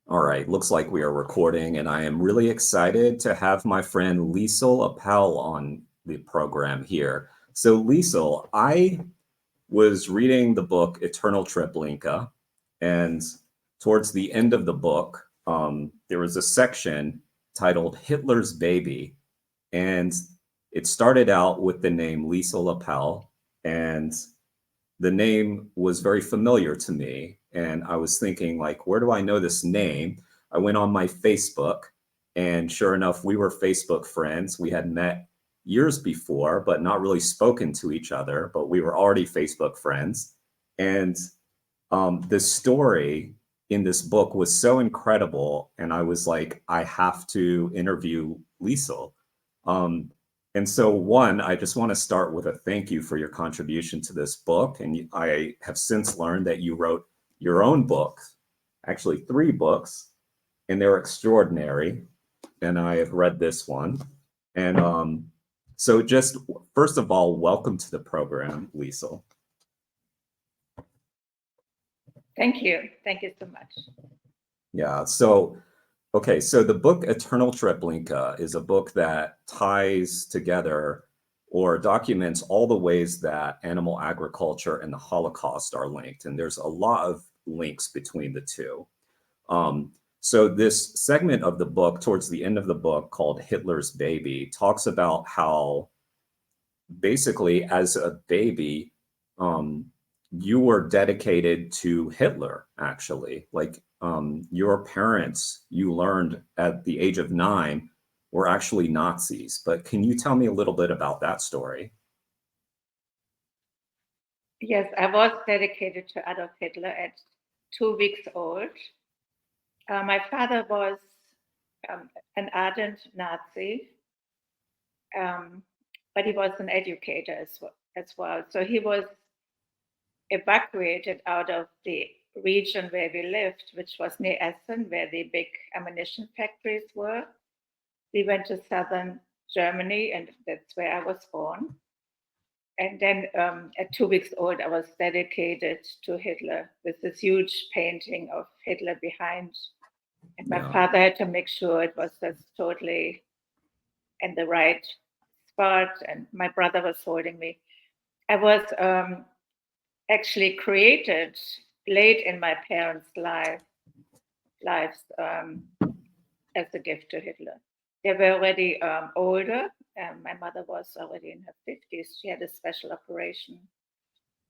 All right, looks like we are recording, and I am really excited to have my friend Liesel Appel on the program here. So, Liesel, I was reading the book Eternal Treblinka, and towards the end of the book, there was a section titled Hitler's Baby, and it started out with the name Liesel Appel, and the name was very familiar to me. And I was thinking, like, where do I know this name? I went on my Facebook, and sure enough, we were Facebook friends. We had met years before, but not really spoken to each other, but we were already Facebook friends. And the story in this book was so incredible. And I was like, I have to interview Liesel. Um, and so, one, I just want to start with a thank you for your contribution to this book. And I have since learned that you wrote your own book, actually, three books, and they're extraordinary. And I have read this one. And so, just first of all, welcome to the program, Liesel. Thank you. Thank you so much. Yeah. So, okay. So the book Eternal Treblinka is a book that ties together or documents all the ways that animal agriculture and the Holocaust are linked. And there's a lot of links between the two. Um, so this segment of the book, towards the end of the book, called Hitler's Baby, talks about how basically as a baby, um, you were dedicated to Hitler, actually. Like your parents, you learned at the age of 9, were actually Nazis. But can you tell me a little bit about that story? Yes, I was dedicated to Adolf Hitler at 2 weeks old. My father was an ardent Nazi, um, but he was an educator as well. So he was evacuated out of the region where we lived, which was near Essen, where the big ammunition factories were. We went to southern Germany, and that's where I was born. And then at 2 weeks old, I was dedicated to Hitler with this huge painting of Hitler behind. And my Yeah. father had to make sure it was just totally in the right spot. And my brother was holding me. I was actually created late in my parents' lives as a gift to Hitler. They were already older. My mother was already in her 50s. She had a special operation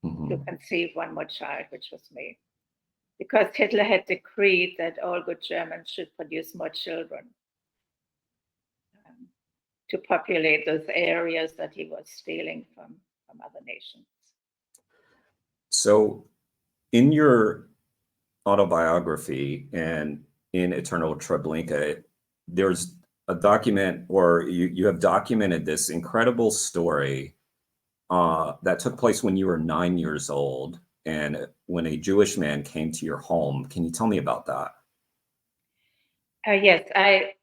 to Mhm. conceive one more child, which was me. Because Hitler had decreed that all good Germans should produce more children um, to populate those areas that he was stealing from other nations. So, in your autobiography and in Eternal Treblinka, there's a document, or you have documented this incredible story that took place when you were 9 years old and when a Jewish man came to your home. Can you tell me about that? Yes, I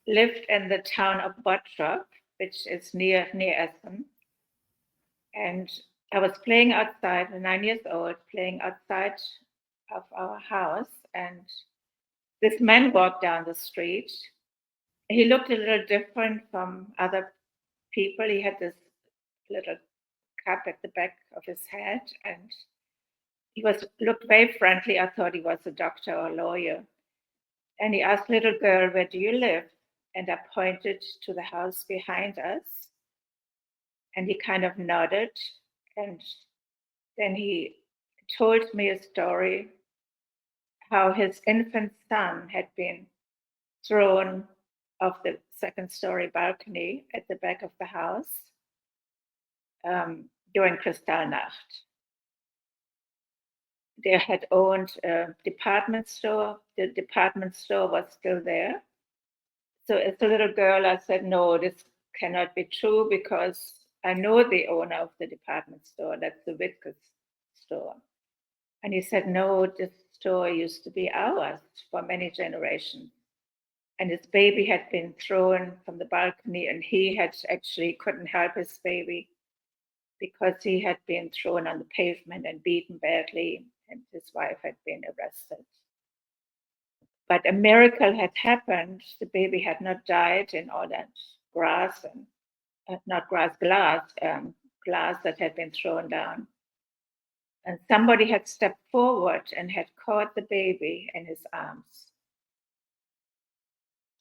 lived in the town of Bottrop, which is near Essen, and I was playing outside, 9 years old, playing outside of our house, and this man walked down the street. He looked a little different from other people. He had this little cap at the back of his head, and he was looked very friendly. I thought he was a doctor or a lawyer. And he asked, "Little girl, where do you live?" And I pointed to the house behind us, and he kind of nodded. And then he told me a story how his infant son had been thrown off the second story balcony at the back of the house during Kristallnacht. They had owned a department store. The department store was still there. So as a little girl, I said, no, this cannot be true because I know the owner of the department store. That's the Wittges store. And he said, no, this store used to be ours for many generations. And his baby had been thrown from the balcony, and he had actually couldn't help his baby because he had been thrown on the pavement and beaten badly, and his wife had been arrested. but a miracle had happened. The baby had not died in all that grass and not grass, glass that had been thrown down. And somebody had stepped forward and had caught the baby in his arms.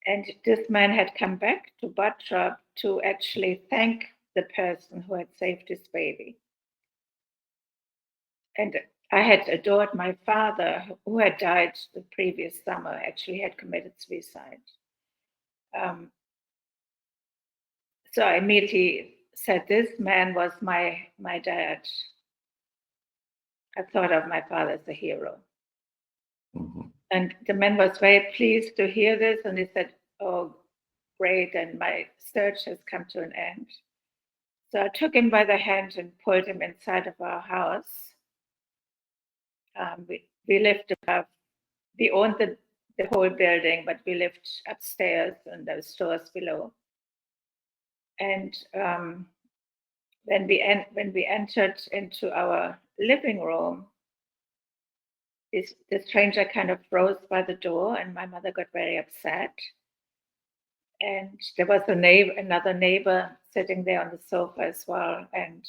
And this man had come back to Buttrop to actually thank the person who had saved his baby. And I had adored my father, who had died the previous summer, actually had committed suicide. So I immediately said, this man was my dad. I thought of my father as a hero. Mm-hmm. And the man was very pleased to hear this, and he said, oh, great, and my search has come to an end. So I took him by the hand and pulled him inside of our house. We lived above, we owned the whole building, but we lived upstairs and there were stores below. And when we entered into our living room, the stranger kind of froze by the door, and my mother got very upset. And there was another neighbor sitting there on the sofa as well. And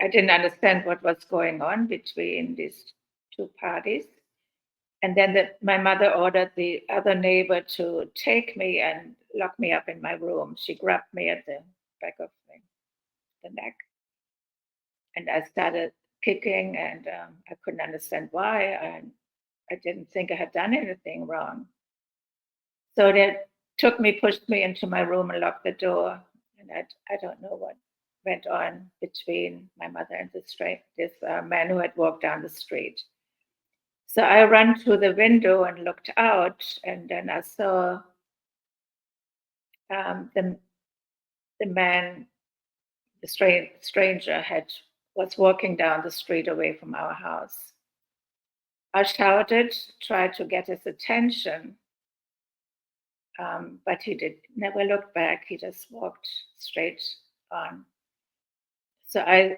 I didn't understand what was going on between these two parties. And then my mother ordered the other neighbor to take me and lock me up in my room. She grabbed me at the back of the neck. And I started kicking, and I couldn't understand why. And I didn't think I had done anything wrong. So they pushed me into my room and locked the door. And I don't know what went on between my mother and this man who had walked down the street. So I ran to the window and looked out, and then I saw the man, the stranger, was walking down the street away from our house. I shouted, tried to get his attention, but he never looked back. He just walked straight on. So I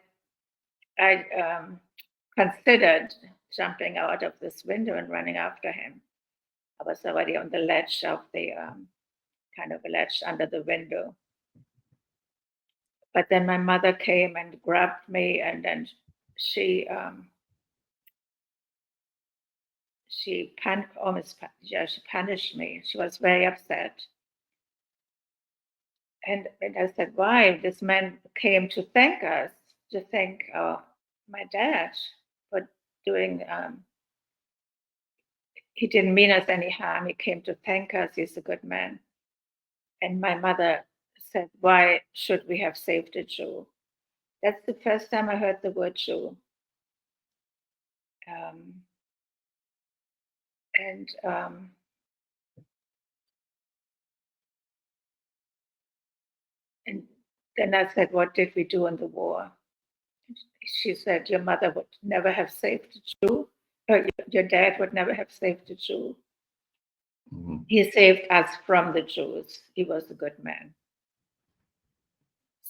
considered jumping out of this window and running after him. I was already on the ledge of the kind of a ledge under the window. But then my mother came and grabbed me, and then she punished me. She was very upset. And I said, why? This man came to thank us, to thank my dad for doing, he didn't mean us any harm. He came to thank us. He's a good man. And my mother said, why should we have saved a Jew? That's the first time I heard the word Jew. And then I said, what did we do in the war? She said, your mother would never have saved a Jew. Or your dad would never have saved a Jew. Mm-hmm. He saved us from the Jews. He was a good man.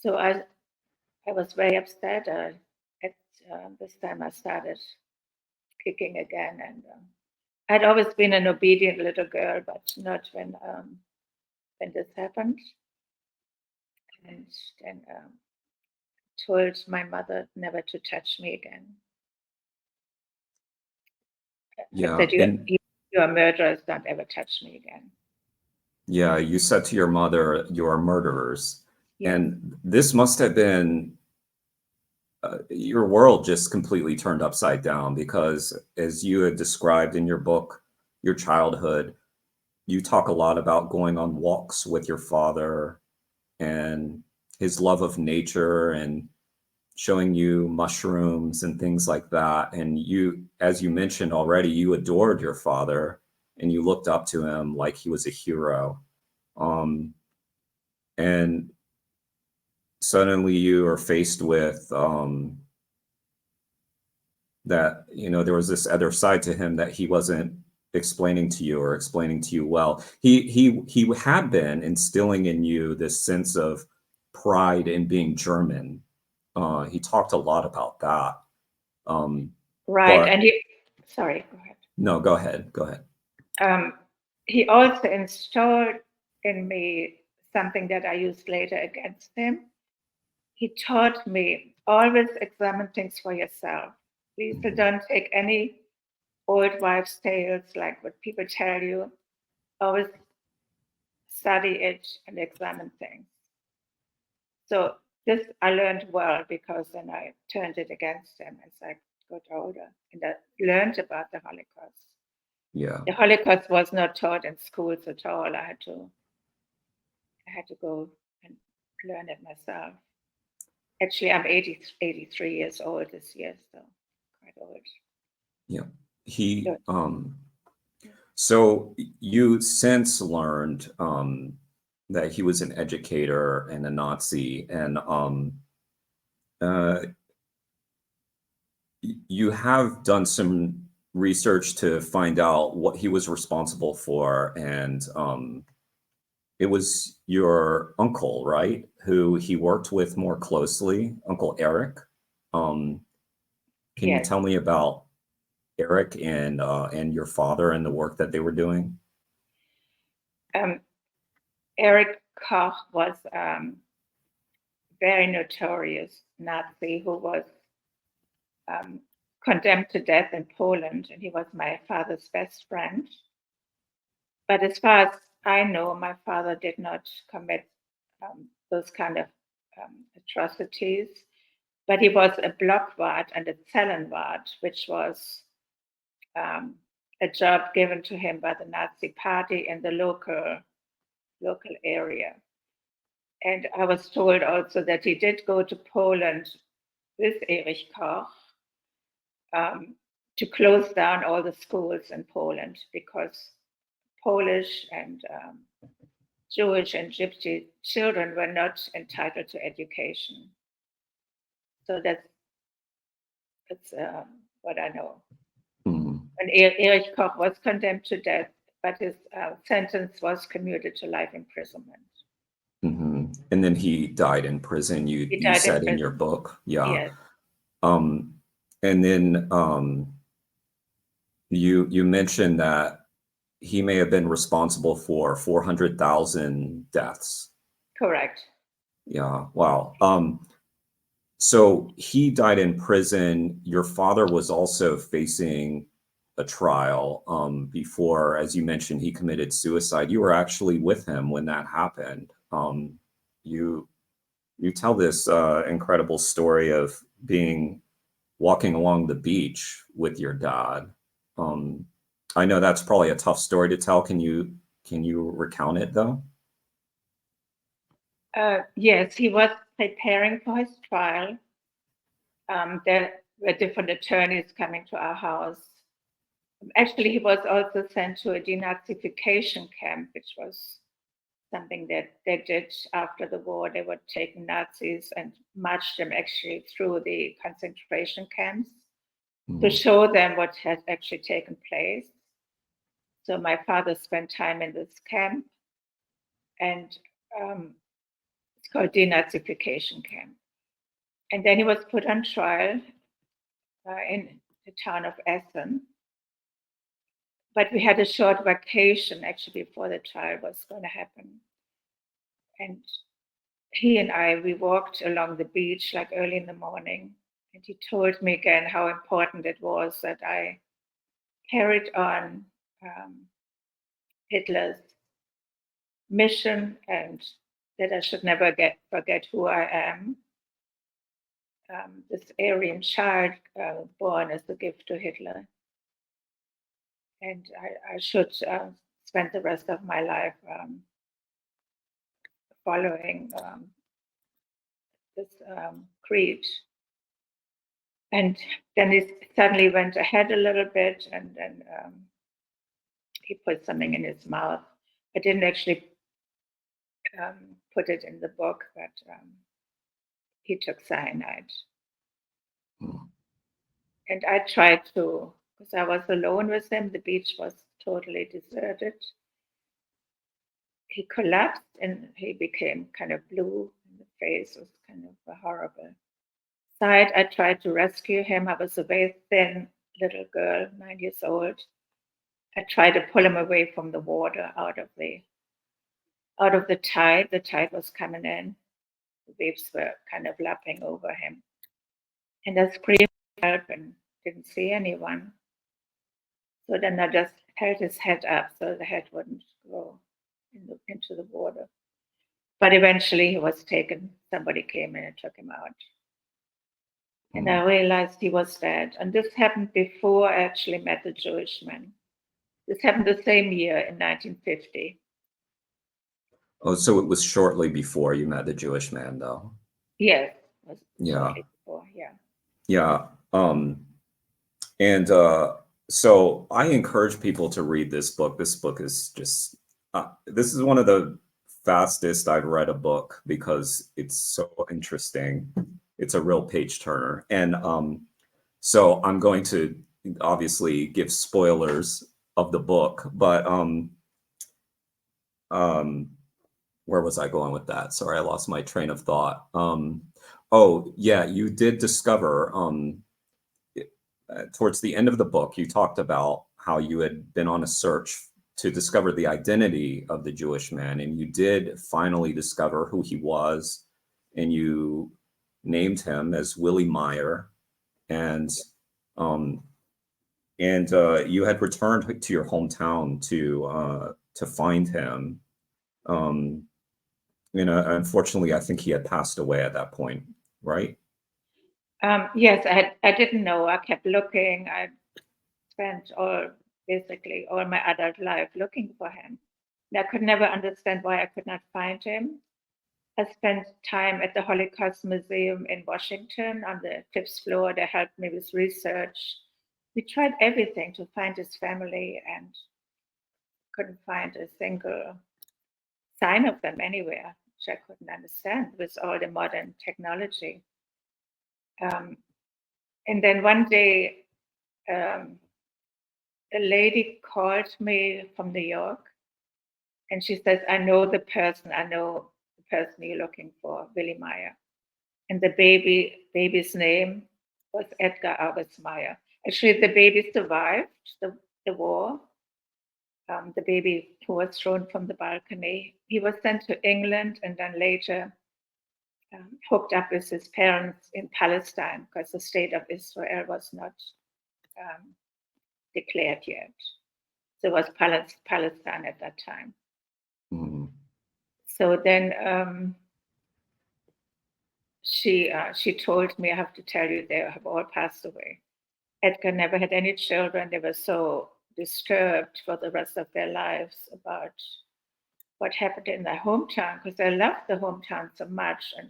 So I was very upset. At this time I started kicking again. And I'd always been an obedient little girl, but not when this happened. And then told my mother never to touch me again. Yeah, I said, you are murderers, don't ever touch me again. Yeah, you said to your mother, you are murderers. Yes. And this must have been, your world just completely turned upside down, because as you had described in your book, your childhood, you talk a lot about going on walks with your father and his love of nature and showing you mushrooms and things like that. And you, as you mentioned already, you adored your father and you looked up to him like he was a hero. And suddenly you are faced with that, there was this other side to him that he wasn't explaining to you or explaining to you well. He had been instilling in you this sense of pride in being German. He talked a lot about that. Right. And sorry, go ahead. No, go ahead. Go ahead. He also installed in me something that I used later against him. He taught me always examine things for yourself. Please don't take any old wives' tales like what people tell you. Always study it and examine things. So this I learned well because then I turned it against him as I got older and I learned about the Holocaust. Yeah. The Holocaust was not taught in schools at all. I had to go and learn it myself. Actually, I'm 83 years old this year, so quite old. Yeah. So you since learned that he was an educator and a Nazi, and you have done some research to find out what he was responsible for, and it was your uncle, right, who he worked with more closely, Uncle Eric. Can you Yes. tell me about Eric and your father and the work that they were doing? Eric Koch was very notorious Nazi who was condemned to death in Poland, and he was my father's best friend. But as far as I know, my father did not commit those kind of atrocities. But he was a Blockwart and a Zellenwart, which was a job given to him by the Nazi Party in the local area. And I was told also that he did go to Poland with Erich Koch to close down all the schools in Poland because Polish and Jewish and Gypsy children were not entitled to education. So that's what I know. And Erich Koch was condemned to death, but his sentence was commuted to life imprisonment. And then he died in prison. You said in your book, yeah. Yes. And then you mentioned that he may have been responsible for 400,000 deaths. Correct. Yeah. Wow. So he died in prison. Your father was also facing a trial before, as you mentioned, he committed suicide. You were actually with him when that happened. You tell this incredible story of walking along the beach with your dad. I know that's probably a tough story to tell. Can you recount it though? Yes, he was preparing for his trial. There were different attorneys coming to our house. Actually, he was also sent to a denazification camp, which was something that they did after the war. They were taking Nazis and marched them actually through the concentration camps to show them what had actually taken place. So my father spent time in this camp, and it's called denazification camp. And then he was put on trial in the town of Essen. But we had a short vacation actually before the trial was going to happen. And he and we walked along the beach like early in the morning. And he told me again how important it was that I carried on Hitler's mission and that I should never forget who I am. This Aryan child born as a gift to Hitler. And I should spend the rest of my life following this creed. And then he suddenly went ahead a little bit, and then he put something in his mouth. I didn't actually put it in the book, but he took cyanide. And I tried to, because I was alone with him, the beach was totally deserted. He collapsed and he became kind of blue, and the face was kind of a horrible sight. I tried to rescue him. I was a very thin little girl, 9 years old. I tried to pull him away from the water out of the tide. The tide was coming in. The waves were kind of lapping over him. And I screamed for help and didn't see anyone. So then I just held his head up so the head wouldn't go into the water. But eventually he was taken. Somebody came in and took him out. And I realized he was dead. And this happened before I actually met the Jewish man. This happened the same year in 1950. Oh, so it was shortly before you met the Jewish man, though. Yes, it was Yeah. shortly before, yeah. Yeah. And so I encourage people to read this book. This book is just, this is one of the fastest I've read a book because it's so interesting. It's a real page turner. And so I'm going to obviously give spoilers of the book, but where was I going with that? Sorry, I lost my train of thought. Oh, yeah, you did discover towards the end of the book, you talked about how you had been on a search to discover the identity of the Jewish man, and you did finally discover who he was, and you named him as Willie Meyer, and you had returned to your hometown to find him. Unfortunately, I think he had passed away at that point, right? Yes, I didn't know. I kept looking. I spent basically all my adult life looking for him. And I could never understand why I could not find him. I spent time at the Holocaust Museum in Washington on the 5th floor. They helped me with research. We tried everything to find his family and couldn't find a single sign of them anywhere, which I couldn't understand with all the modern technology. And then one day, a lady called me from New York, and she says, I know the person you're looking for, Willie Meyer. And the baby's name was Edgar August Meyer. Actually, the baby survived the war. The baby who was thrown from the balcony. He was sent to England and then later hooked up with his parents in Palestine because the state of Israel was not declared yet. So it was Palestine at that time. Mm-hmm. So then she told me, I have to tell you, they have all passed away. Edgar never had any children. They were so disturbed for the rest of their lives about what happened in their hometown because they loved the hometown so much, and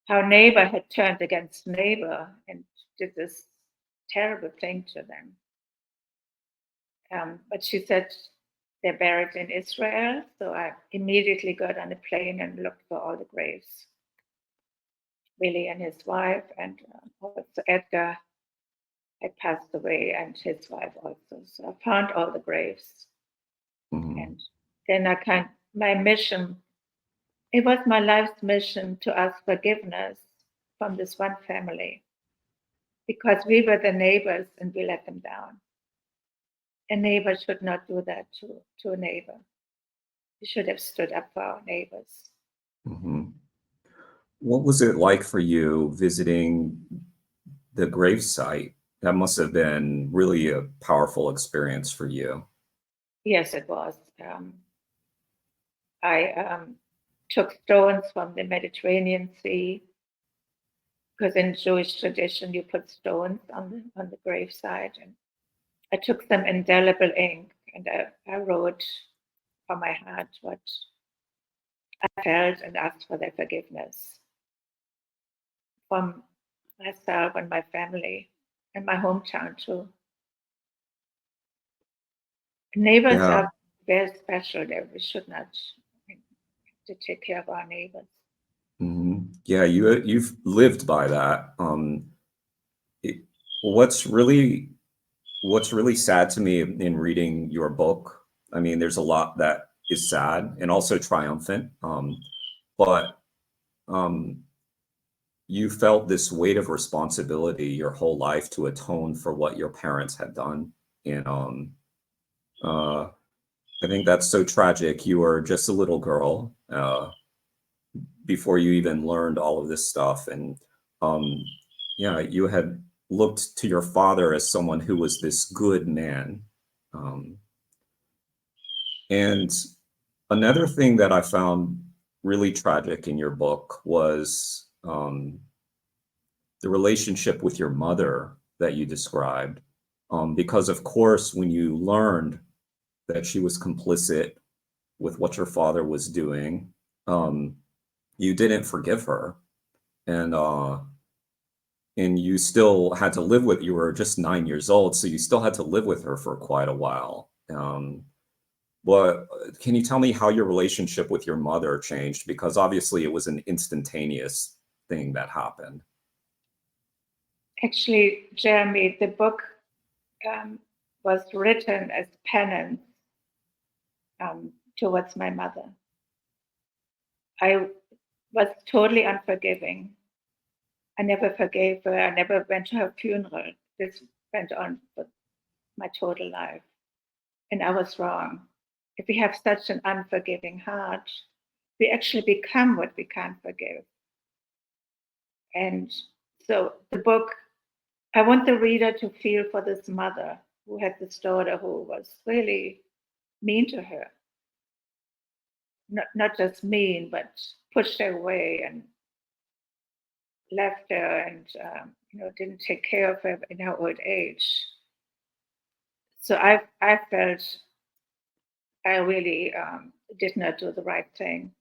how neighbor had turned against neighbor and did this terrible thing to them. But she said they're buried in Israel. So I immediately got on a plane and looked for all the graves. Willie and his wife, and also Edgar had passed away, and his wife also. So I found all the graves. Mm-hmm. And then my mission, it was my life's mission to ask forgiveness from this one family because we were the neighbors and we let them down. A neighbor should not do that to a neighbor. We should have stood up for our neighbors. Mm-hmm. What was it like for you visiting the gravesite? That must have been really a powerful experience for you. Yes, it was. I took stones from the Mediterranean Sea because in Jewish tradition you put stones on the gravesite, and I took some indelible ink and I wrote from my heart what I felt and asked for their forgiveness from myself and my family and my hometown too. Neighbors are very special. We should not to take care of our neighbors. Mm-hmm. Yeah, you've lived by that. What's really sad to me in reading your book, I mean, there's a lot that is sad and also triumphant, but you felt this weight of responsibility your whole life to atone for what your parents had done. And uh, I think that's so tragic. You were just a little girl before you even learned all of this stuff. And yeah, you had looked to your father as someone who was this good man. Um, and another thing that I found really tragic in your book was the relationship with your mother that you described. Because, of course, when you learned that she was complicit with what your father was doing, you didn't forgive her. And you still had to live with, you were just 9 years old, so you still had to live with her for quite a while. But can you tell me how your relationship with your mother changed? Because obviously it was an instantaneous thing that happened. Actually, Jeremy, the book was written as penance towards my mother. I was totally unforgiving. I never forgave her. I never went to her funeral. This went on for my total life. And I was wrong. If we have such an unforgiving heart, we actually become what we can't forgive. And so the book, I want the reader to feel for this mother who had this daughter who was really mean to her. Not just mean, but pushed her away and left her and didn't take care of her in her old age. So I felt I really did not do the right thing.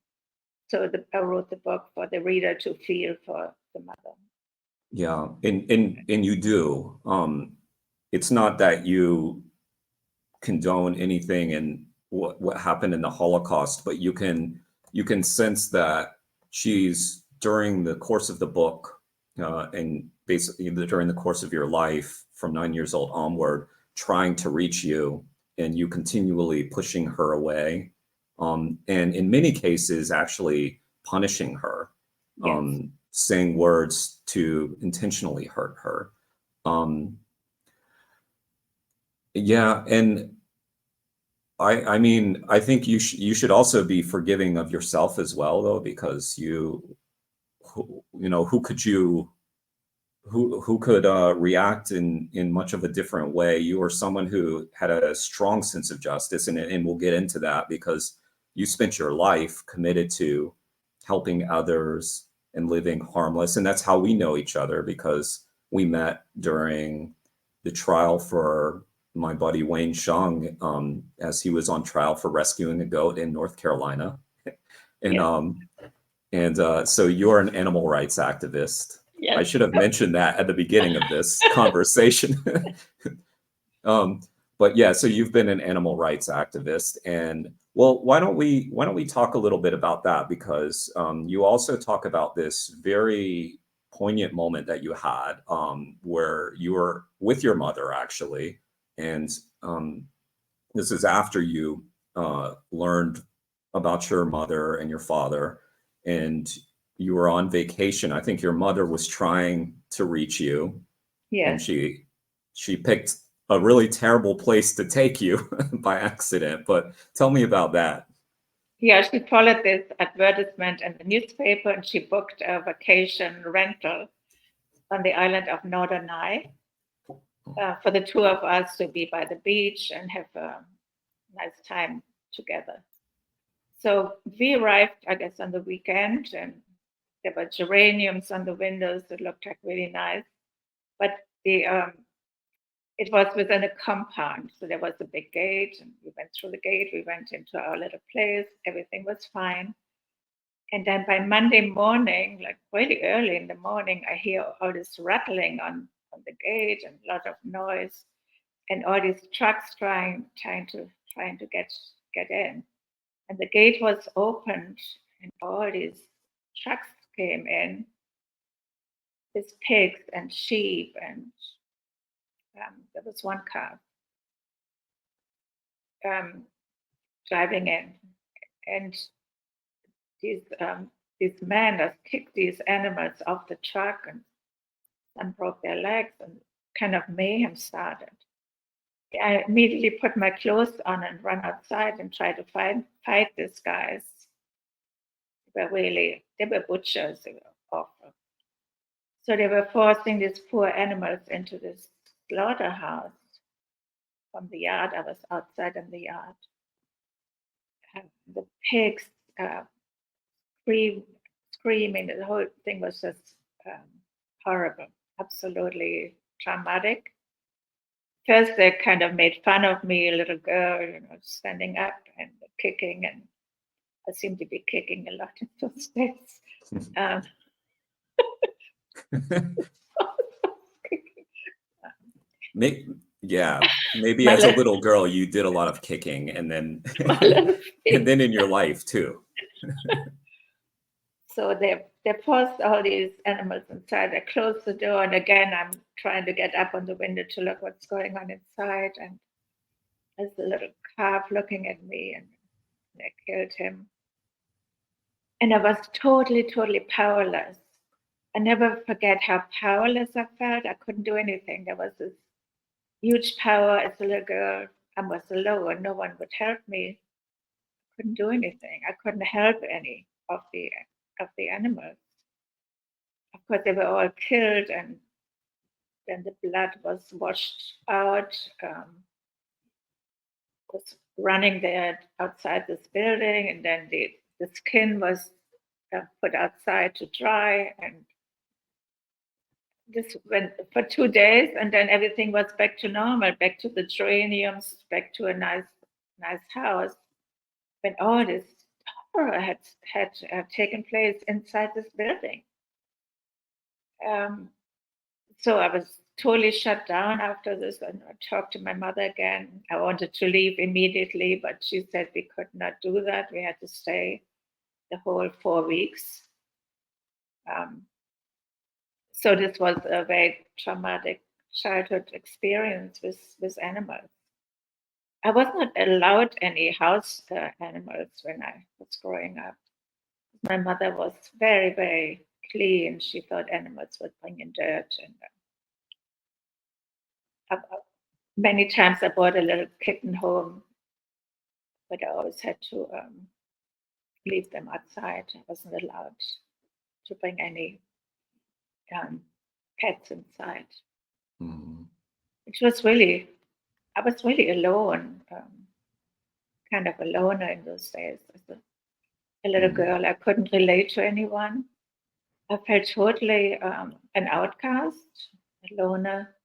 So I wrote the book for the reader to feel for the mother. Yeah, and you do. It's not that you condone anything in what happened in the Holocaust, but you can sense that she's, during the course of the book, and basically during the course of your life from 9 years old onward, trying to reach you, and you continually pushing her away, and in many cases actually punishing her, Yes. saying words to intentionally hurt her. Yeah, and I mean, I think you should also be forgiving of yourself as well, though, because who could react in much of a different way? You are someone who had a strong sense of justice, and we'll get into that, because you spent your life committed to helping others and living harmless, and that's how we know each other, because we met during the trial for my buddy Wayne Shung, as he was on trial for rescuing a goat in North Carolina. And Yes. so you're an animal rights activist. Yes. I should have mentioned that at the beginning of this conversation. But yeah, so you've been an animal rights activist, and well, why don't we talk a little bit about that? Because you also talk about this very poignant moment that you had, where you were with your mother, actually, and this is after you learned about your mother and your father, and you were on vacation. I think your mother was trying to reach you, and Yes. she picked a really terrible place to take you by accident. But tell me about that. Yeah, she followed this advertisement in the newspaper and she booked a vacation rental on the island of Norderney for the two of us to be by the beach and have a nice time together. So we arrived, I guess, on the weekend, and there were geraniums on the windows that looked like really nice. But it was within a compound, so there was a big gate, and we went through the gate. We went into our little place. Everything was fine. And then by Monday morning, like really early in the morning, I hear all this rattling on the gate and a lot of noise, and all these trucks trying to get in. And the gate was opened, and all these trucks came in with pigs and sheep, and there was one car driving in, and these these men that kicked these animals off the truck, and some broke their legs, and kind of mayhem started. I immediately put my clothes on and run outside and try to fight these guys. They were butchers, they were awful. So they were forcing these poor animals into this slaughterhouse from the yard. I was outside in the yard. The pigs screaming. The whole thing was just horrible, absolutely traumatic. First, they kind of made fun of me, a little girl, standing up and kicking, and I seemed to be kicking a lot in those days. Maybe as a little girl you did a lot of kicking, and then and then in your life too. So they forced all these animals inside. I closed the door, and again I'm trying to get up on the window to look what's going on inside, and there's a little calf looking at me, and I killed him. And I was totally powerless. I never forget how powerless I felt. I couldn't do anything. There was this huge power as a little girl. I was alone. No one would help me. I couldn't do anything. I couldn't help any of the animals. Of course, they were all killed, and then the blood was washed out. Was running there outside this building, and then the skin was put outside to dry, and this went for 2 days, and then everything was back to normal, back to the geraniums, back to a nice house. When all this horror had taken place inside this building. So I was totally shut down after this, and I talked to my mother again. I wanted to leave immediately, but she said we could not do that. We had to stay the whole 4 weeks. So this was a very traumatic childhood experience with animals. I was not allowed any house animals when I was growing up. My mother was very clean. She thought animals would bring in dirt, and many times I brought a little kitten home, but I always had to leave them outside. I wasn't allowed to bring any pets inside. Mm-hmm. I was really alone, kind of a loner in those days. As a little girl, I couldn't relate to anyone. I felt totally an outcast, a loner.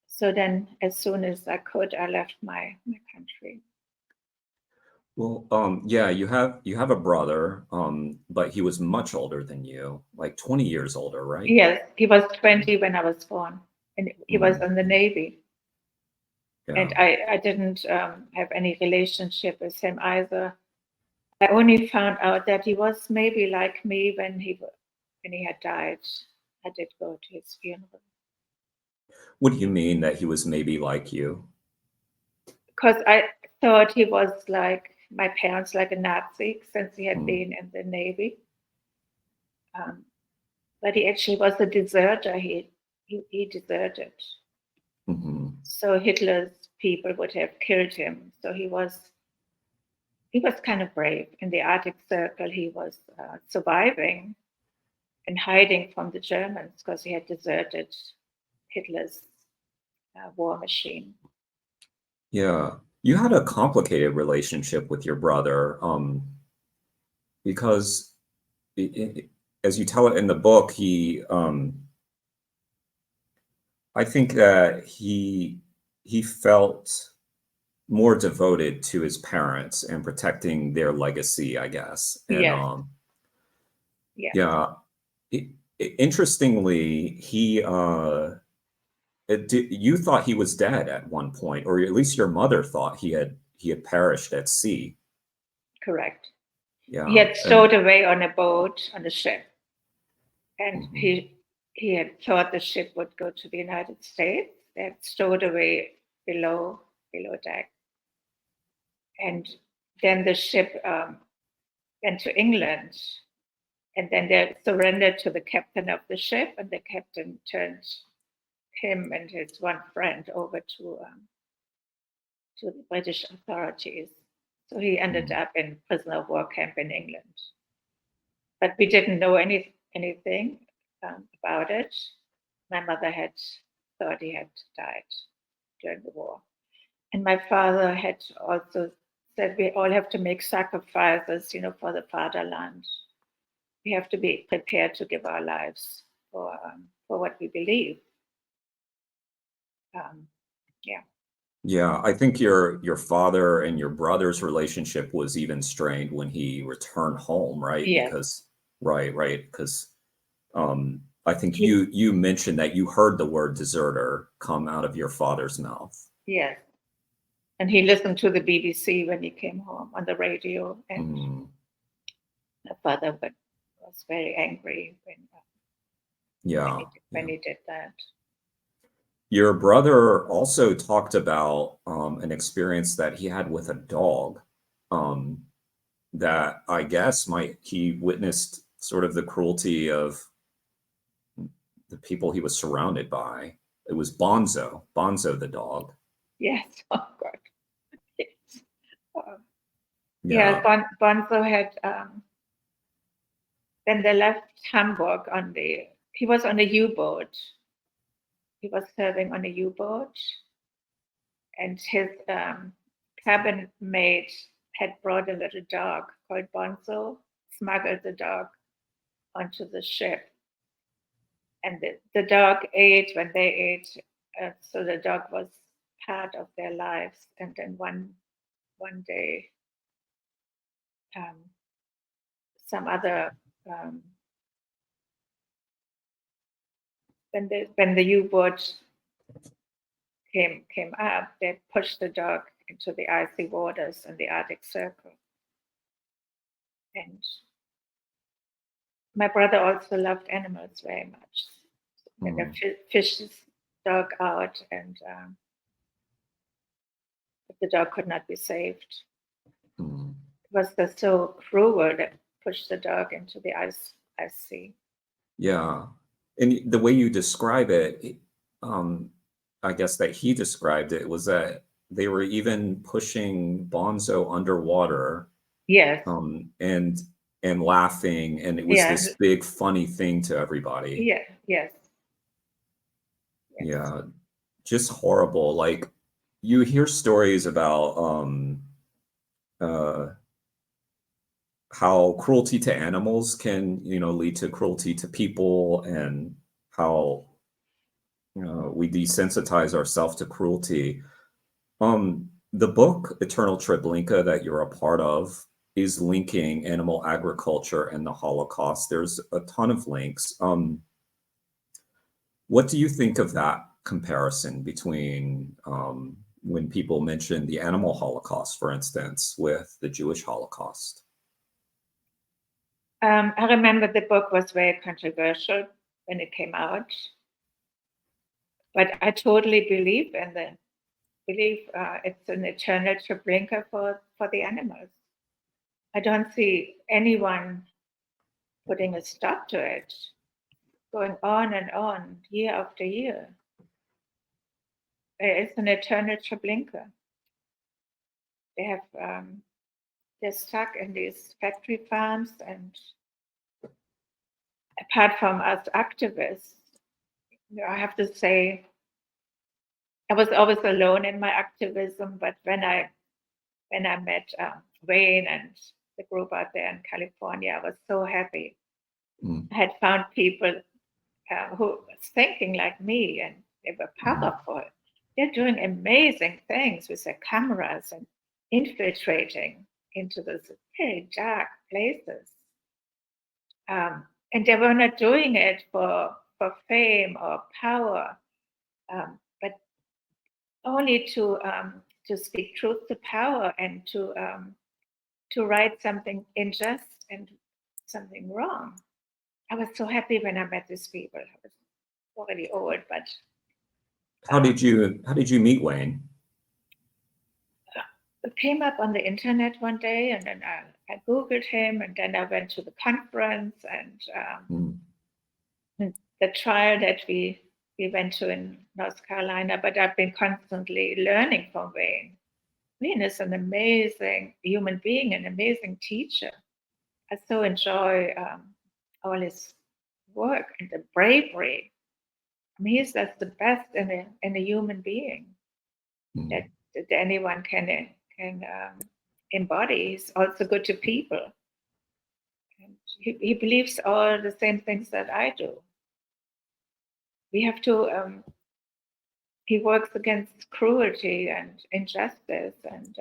So then, as soon as I could, I left my country. Well, you have a brother, but he was much older than you, like 20 years older, right? Yes, he was 20 when I was born, and he was in the Navy. Yeah. And I didn't have any relationship with him either. I only found out that he was maybe like me when he had died. I did go to his funeral. What do you mean that he was maybe like you? Because I thought he was like my parents, like a Nazi, since he had been in the Navy. But he actually was a deserter. He deserted. Mm-hmm. So Hitler's people would have killed him. So he was kind of brave. In the Arctic Circle, he was surviving and hiding from the Germans because he had deserted Hitler's war machine. Yeah, you had a complicated relationship with your brother because, as you tell it in the book, I think that he felt more devoted to his parents and protecting their legacy, I guess. And yes. Yeah. Interestingly, you thought he was dead at one point, or at least your mother thought he had perished at sea. Correct. Yeah. He had stowed away on a boat on a ship, and he had thought the ship would go to the United States. They had stowed away below deck, and then the ship went to England, and then they surrendered to the captain of the ship, and the captain turned him and his one friend over to the British authorities. So he ended up in prisoner of war camp in England. But we didn't know anything about it. My mother had thought he had died during the war. And my father had also said we all have to make sacrifices, for the fatherland. We have to be prepared to give our lives for what we believe. Yeah. Yeah, I think your father and your brother's relationship was even strained when he returned home, right? Yes. Because right, because I think you mentioned that you heard the word deserter come out of your father's mouth. Yes. And he listened to the BBC when he came home on the radio, and my father was very angry when he did that. Your brother also talked about an experience that he had with a dog that I guess he witnessed sort of the cruelty of the people he was surrounded by. It was Bonso the dog. Yes. Oh God. Yes. Yeah. Bonso had when they left Hamburg he was on a U-boat. He was serving on a U-boat, and his cabin mate had brought a little dog called Bonso, smuggled the dog onto the ship. And the dog ate when they ate, so the dog was part of their lives. And then one day, some other when the U-boat came up, they pushed the dog into the icy waters in the Arctic Circle. And my brother also loved animals very much. And they fished his dog out, and the dog could not be saved. It was just so cruel that pushed the dog into the ice sea. Yeah. And the way you describe it, I guess that he described it was that they were even pushing Bonzo underwater. Yes. And laughing, and it was this big funny thing to everybody. Yeah. Yes. Yeah, just horrible. Like you hear stories about how cruelty to animals can, lead to cruelty to people, and how we desensitize ourselves to cruelty. The book Eternal Treblinka that you're a part of is linking animal agriculture and the Holocaust. There's a ton of links. What do you think of that comparison between when people mention the animal Holocaust, for instance, with the Jewish Holocaust? I remember the book was very controversial when it came out, but I totally believe it's an eternal Treblinka for the animals. I don't see anyone putting a stop to it, going on and on year after year. It's an eternal Treblinka. They're stuck in these factory farms, and apart from us activists, I have to say, I was always alone in my activism, but when I met Wayne and the group out there in California, I was so happy. I had found people who was thinking like me, and they were powerful. They're doing amazing things with their cameras and infiltrating into those very dark places. And they were not doing it for fame or power, but only to speak truth to power, and to right something unjust and something wrong. I was so happy when I met these people. I was already old, but how did you meet Wayne? it came up on the internet one day, and then I Googled him, and then I went to the conference and the trial that we went to in North Carolina. But I've been constantly learning from Wayne. Wayne is an amazing human being, an amazing teacher. I so enjoy all his work and the bravery. I mean, he's just the best in a human being that anyone can embody. He's also good to people. And he believes all the same things that I do. We have to, he works against cruelty and injustice and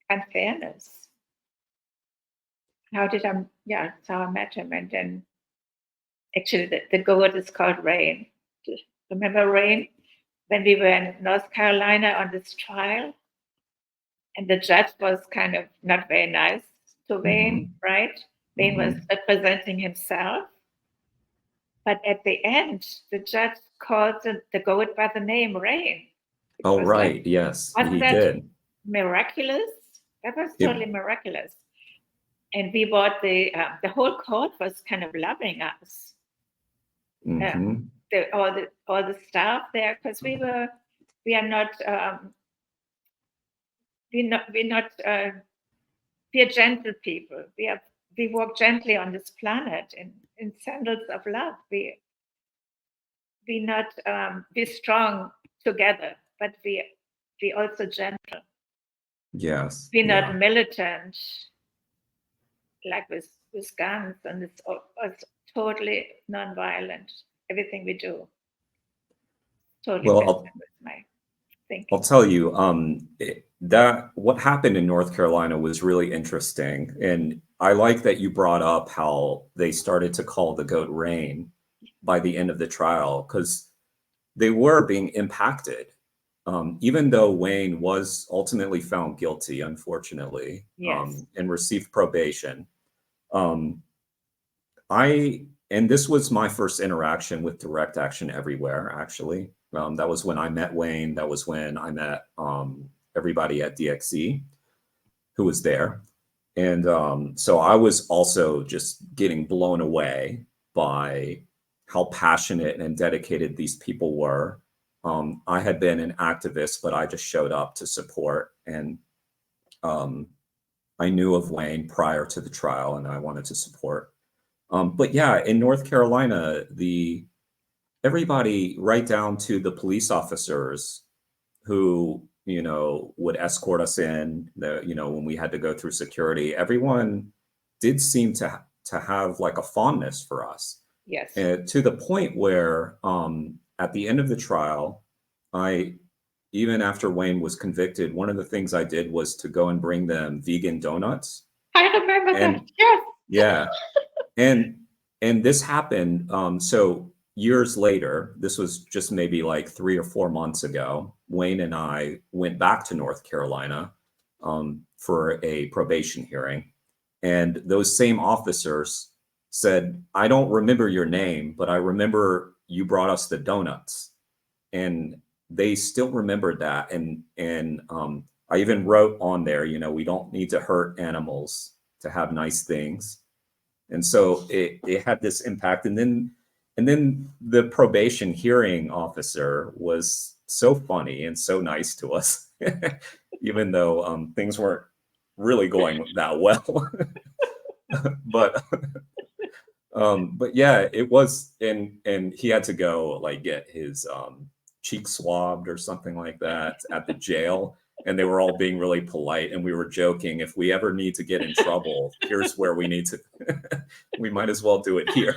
unfairness. That's how I met him. And then actually the goat is called Rain. Remember Rain? When we were in North Carolina on this trial, and the judge was kind of not very nice to Wayne, right? Wayne was representing himself. But at the end, the judge called the goat by the name Rain. Oh, right. Like, yes, he did. Miraculous? That was totally miraculous. And we bought the whole court was kind of loving us. All the staff there, because we are gentle people. We walk gently on this planet in sandals of love. We not be strong together, but we also gentle. Yes. We're not militant, like with guns, and it's totally non-violent. Everything we do. Totally well, with my thinking. I'll tell you, that what happened in North Carolina was really interesting. And I like that you brought up how they started to call the goat Rain by the end of the trial, because they were being impacted. Even though Wayne was ultimately found guilty, unfortunately, and received probation. And this was my first interaction with Direct Action Everywhere, actually. That was when I met Wayne. That was when I met everybody at DXE who was there. And so I was also just getting blown away by how passionate and dedicated these people were. I had been an activist, but I just showed up to support. And I knew of Wayne prior to the trial, and I wanted to support. But yeah, in North Carolina, everybody, right down to the police officers who, would escort us in, when we had to go through security, everyone did seem to have like a fondness for us. Yes. To the point where at the end of the trial, even after Wayne was convicted, one of the things I did was to go and bring them vegan donuts. I remember that. Yes. Yeah. And this happened. So years later, this was just maybe like 3 or 4 months ago, Wayne and I went back to North Carolina for a probation hearing. And those same officers said, I don't remember your name, but I remember you brought us the donuts. And they still remembered that. And I even wrote on there, we don't need to hurt animals to have nice things. And so it had this impact. And then the probation hearing officer was so funny and so nice to us, even though things weren't really going that well. But yeah, it was, and he had to go like get his cheek swabbed or something like that at the jail. And they were all being really polite, and we were joking, if we ever need to get in trouble, here's where we need to, we might as well do it here.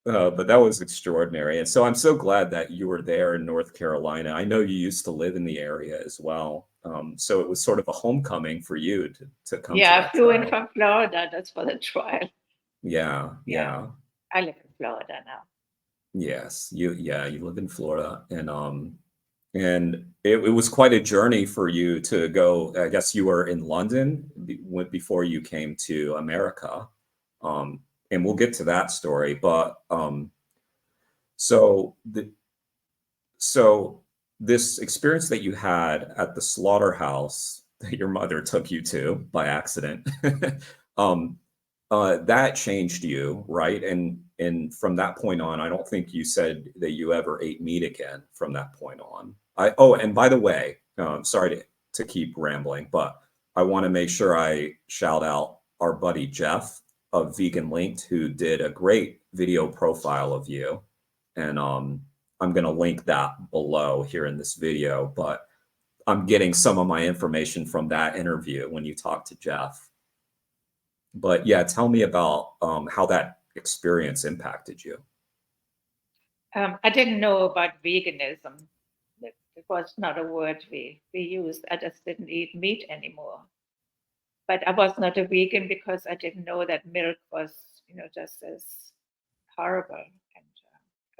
But that was extraordinary. And so I'm so glad that you were there in North Carolina. I know you used to live in the area as well. So it was sort of a homecoming for you to come to that I flew trial. in from Florida. That's for the trial. Yeah. I live in Florida now. Yes, you live in Florida, and it was quite a journey for you to go. I guess you were in London before you came to America, and we'll get to that story. But so this experience that you had at the slaughterhouse, that your mother took you to by accident, that changed you, right? And from that point on, I don't think you said that you ever ate meat again from that point on. Oh, and by the way, sorry to keep rambling, but I want to make sure I shout out our buddy Jeff of Vegan Linked, who did a great video profile of you. And I'm going to link that below here in this video, but I'm getting some of my information from that interview when you talked to Jeff. But yeah, tell me about how that experience impacted you. I didn't know about veganism. It was not a word we used. I just didn't eat meat anymore. But I was not a vegan because I didn't know that milk was, just as horrible. And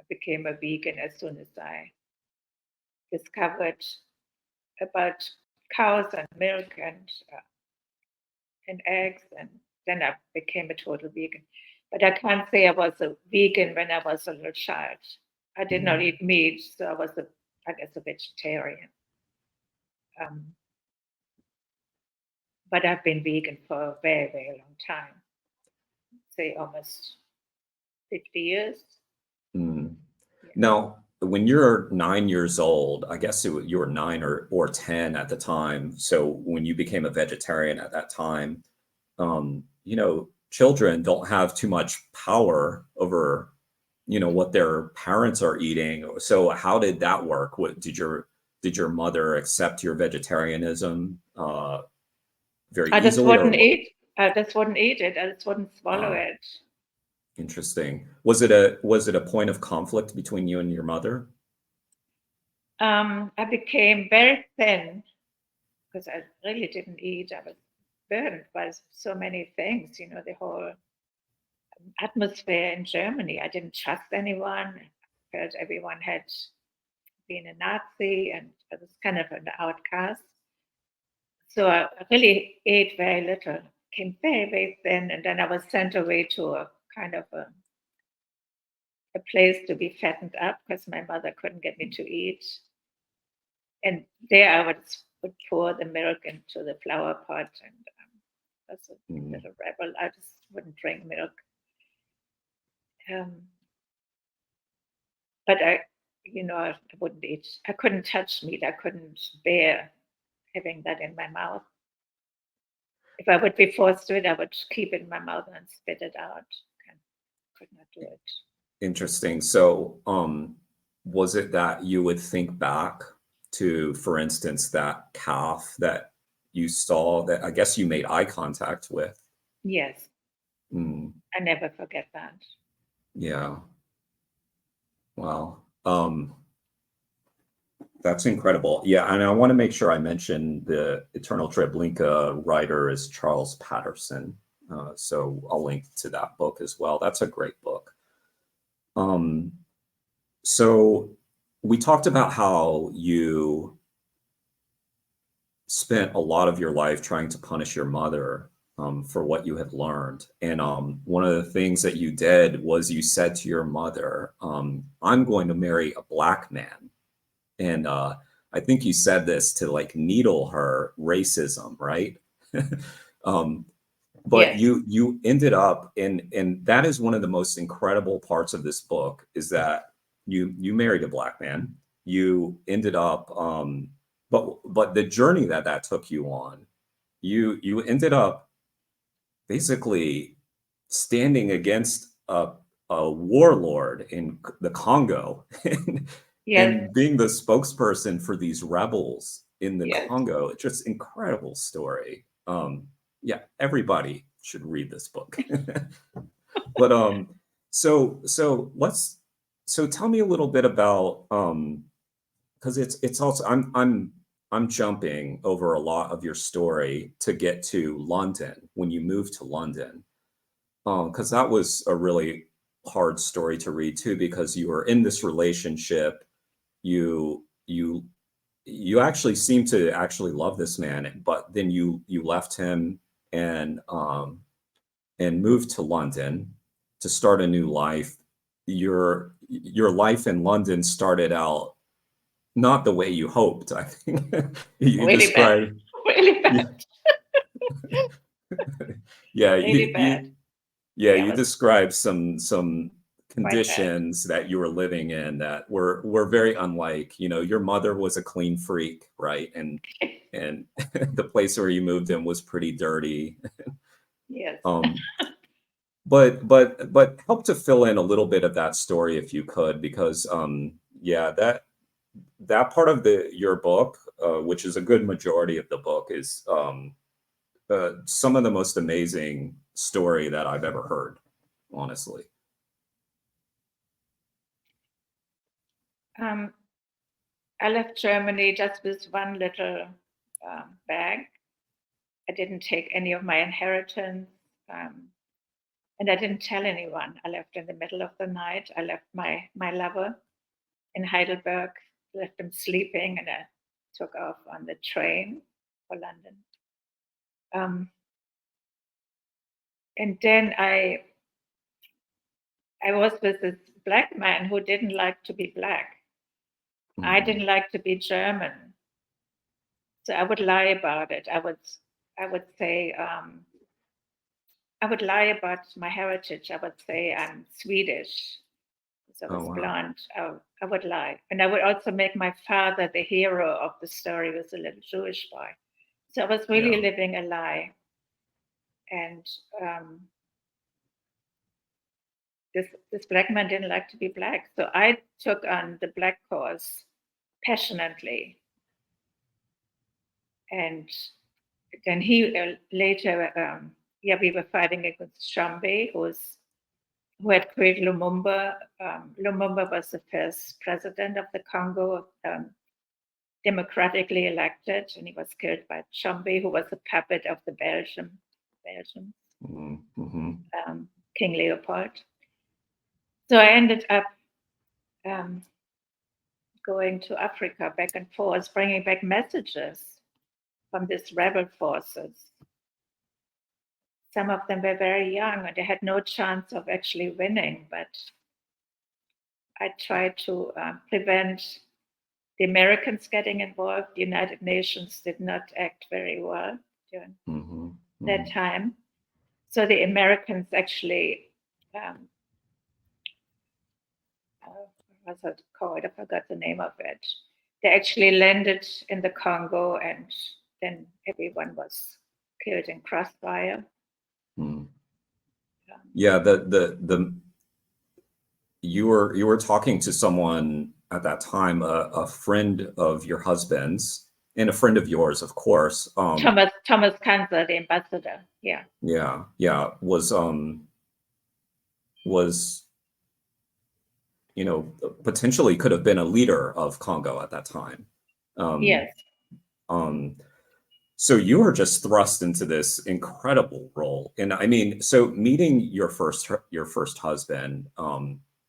I became a vegan as soon as I discovered about cows and milk and eggs, and then I became a total vegan. But I can't say I was a vegan when I was a little child. I did not eat meat, so I was, I guess, a vegetarian. But I've been vegan for a very, very long time. Say almost 50 years. Mm. Yeah. Now, when you're 9 years old, I guess you were 9 or 10 at the time. So when you became a vegetarian at that time, children don't have too much power over, what their parents are eating. So how did that work? What did your mother accept your vegetarianism very I just easily? wouldn't eat. I just wouldn't eat it. I just wouldn't swallow it. Interesting. Was it a point of conflict between you and your mother? I became very thin because I really didn't eat. I was burdened by so many things, the whole atmosphere in Germany. I didn't trust anyone. I felt everyone had been a Nazi, and I was kind of an outcast. So I really ate very little, became very, very thin, and then I was sent away to a kind of a place to be fattened up because my mother couldn't get me to eat. And there I would pour the milk into the flower pot, and I was a little rebel. I just wouldn't drink milk. But I wouldn't eat. I couldn't touch meat. I couldn't bear having that in my mouth. If I would be forced to it, I would keep it in my mouth and spit it out. I could not do it. Interesting. So, was it that you would think back to, for instance, that calf that you saw that I guess you made eye contact with? Yes. I never forget that. Yeah. Wow. That's incredible. Yeah, and I want to make sure I mention the Eternal Treblinka writer is Charles Patterson. So I'll link to that book as well. That's a great book. So we talked about how you spent a lot of your life trying to punish your mother for what you had learned. And one of the things that you did was you said to your mother, I'm going to marry a black man. And I think you said this to like needle her racism, right? But yes. you ended up and that is one of the most incredible parts of this book is that you married a black man. You ended up but the journey that took you on, you ended up basically standing against a warlord in the Congo and being the spokesperson for these rebels in the Congo. It's just incredible story. Yeah, everybody should read this book. But so tell me a little bit about because it's also I'm jumping over a lot of your story to get to London when you moved to London. Because that was a really hard story to read too, because you were in this relationship. You actually seem to actually love this man, but then you left him and moved to London to start a new life. Your life in London started out not the way you hoped. I think you really described bad. really bad. Yeah, Really bad. yeah, Yeah, you it was described some quite bad. conditions that you were living in that were very unlike, your mother was a clean freak, right? And the place where you moved in was pretty dirty. Yes. Um, but help to fill in a little bit of that story if you could, because yeah, that part of your book, which is a good majority of the book, is some of the most amazing story that I've ever heard, honestly. I left Germany just with one little bag. I didn't take any of my inheritance. And I didn't tell anyone. I left in the middle of the night. I left my lover in Heidelberg, left him sleeping, and I took off on the train for London. And then I was with this black man who didn't like to be black. I Mhm. didn't like to be German, so I would lie about it. I would say I would lie about my heritage. I would say I'm Swedish. So I Oh was wow. blonde. I would lie. And I would also make my father the hero of the story, was a little Jewish boy. So I was really Yeah. living a lie. And this black man didn't like to be black. So I took on the black cause passionately. And then he later, we were fighting against Shambe, who had created Lumumba. Lumumba was the first president of the Congo, democratically elected, and he was killed by Chombe, who was a puppet of the Belgium Mm-hmm. King Leopold. So I ended up going to Africa back and forth, bringing back messages from these rebel forces. Some of them were very young and they had no chance of actually winning, but I tried to prevent the Americans getting involved. The United Nations did not act very well during that time. So the Americans actually, what's it called? I forgot the name of it. They actually landed in the Congo, and then everyone was killed in crossfire. Yeah, the you were talking to someone at that time, a friend of your husband's and a friend of yours, of course. Thomas Kanzer, the ambassador. Yeah. Yeah, was potentially could have been a leader of Congo at that time. Yes. So you were just thrust into this incredible role, and I mean, so meeting your first husband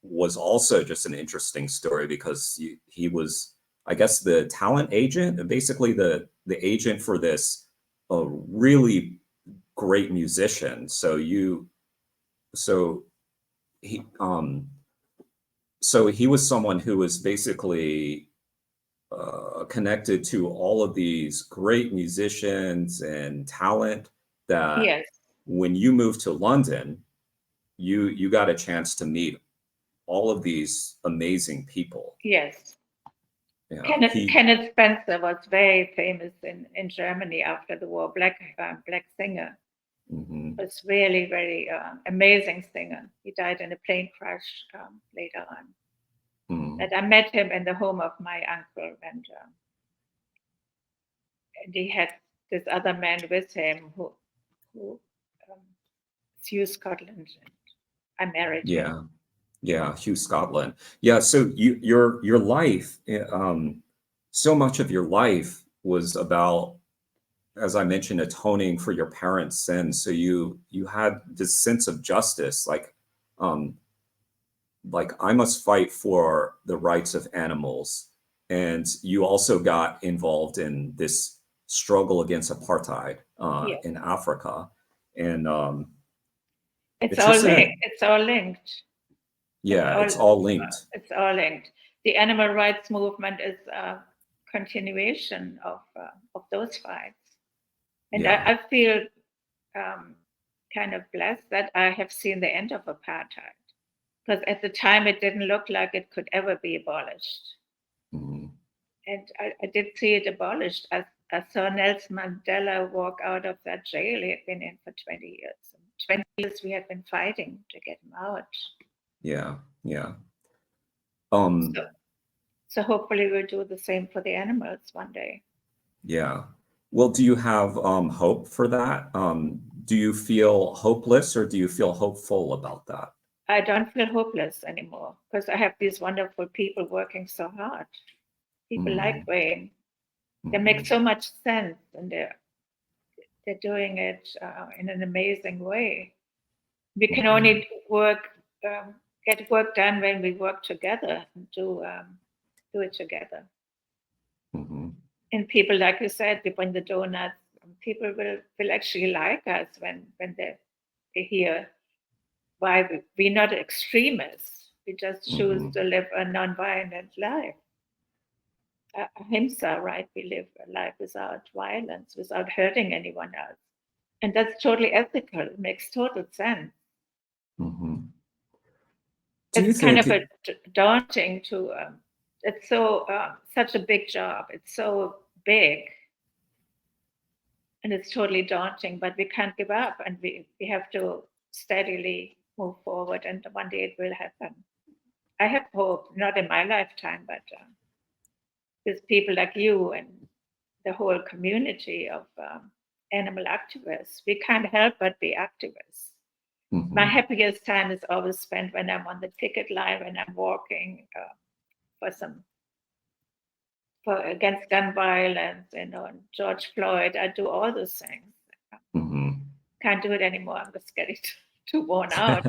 was also just an interesting story because he was, I guess, the talent agent, basically the agent for this really great musician. So he so he was someone who was basically connected to all of these great musicians and talent that Yes. when you moved to London, you got a chance to meet all of these amazing people. Yes. Yeah, Kenneth Spencer was very famous in Germany after the war. Black singer. Was really very amazing singer. He died in a plane crash later on. And I met him in the home of my uncle, and he had this other man with him who Hugh Scotland. And I married him. Yeah, Hugh Scotland. Yeah, so your life, so much of your life was about, as I mentioned, atoning for your parents' sins. So you had this sense of justice, like I must fight for the rights of animals. And you also got involved in this struggle against apartheid Yes. in Africa. And It's it's all just linked. It's all linked. yeah, it's all linked. It's all linked. The animal rights movement is a continuation of those fights. And Yeah. I feel kind of blessed that I have seen the end of apartheid, because at the time it didn't look like it could ever be abolished. Mhm. And I did see it abolished. I saw Nelson Mandela walk out of that jail he had been in for 20 years. 20 years we had been fighting to get him out. Yeah. Yeah. So hopefully we'll do the same for the animals one day. Yeah. Well, do you have hope for that? Do you feel hopeless or do you feel hopeful about that? I don't feel hopeless anymore because I have these wonderful people working so hard. People like Mhm. Wayne. They make Mhm. so much sense, and they're doing it in an amazing way. We can Mhm. only get work done when we work together and do it together. Mhm. And people, like you said, they bring the donuts. People will actually like us when they hear why we're not extremists. We just choose Mhm. to live a non-violent life. Ahimsa, right? We live a life without violence, without hurting anyone else. And that's totally ethical. It makes total sense. Mhm. Do you It's kind think of a daunting to, it's so, such a big job. It's so big and it's totally daunting, but we can't give up and we have to steadily move forward and one day it will happen. I have hope, not in my lifetime, but with people like you and the whole community of animal activists. We can't help but be activists. My Mhm. happiest time is always spent when I'm on the picket line, when I'm walking for some for against gun violence, and George Floyd. I do all those things. Mhm. Can't do it anymore. I'm just getting too worn out.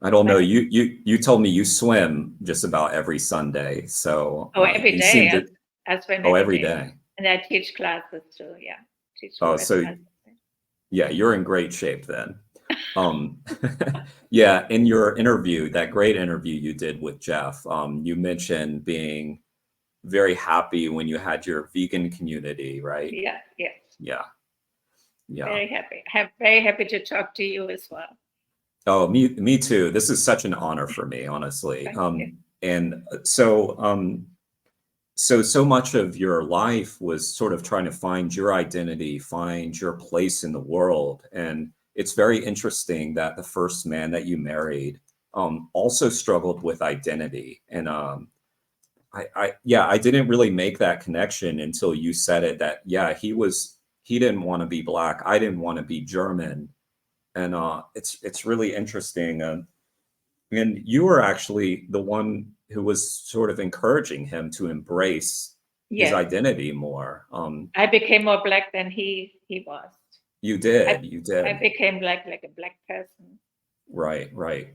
I don't know. But You told me you swim just about every Sunday, so every you seem day to. I swim Oh, every every day, day. and I teach classes too. Yeah, teach Oh, US so classes. yeah, you're in great shape then. Um, yeah, in your interview, that great interview you did with Jeff, you mentioned being very happy when you had your vegan community, right? Yeah, yeah. Yeah, yeah. Very happy. I'm very happy to talk to you as well. Oh, me too. This is such an honor for me, honestly. Thank you. And so much of your life was sort of trying to find your identity, find your place in the world. And it's very interesting that the first man that you married also struggled with identity. And I didn't really make that connection until you said it, that yeah, he didn't want to be black. I didn't want to be German. And it's really interesting. And you were actually the one who was sort of encouraging him to embrace his Yes, identity more. I became more black than he was. You I did, you I did. became like a black person. Right, right.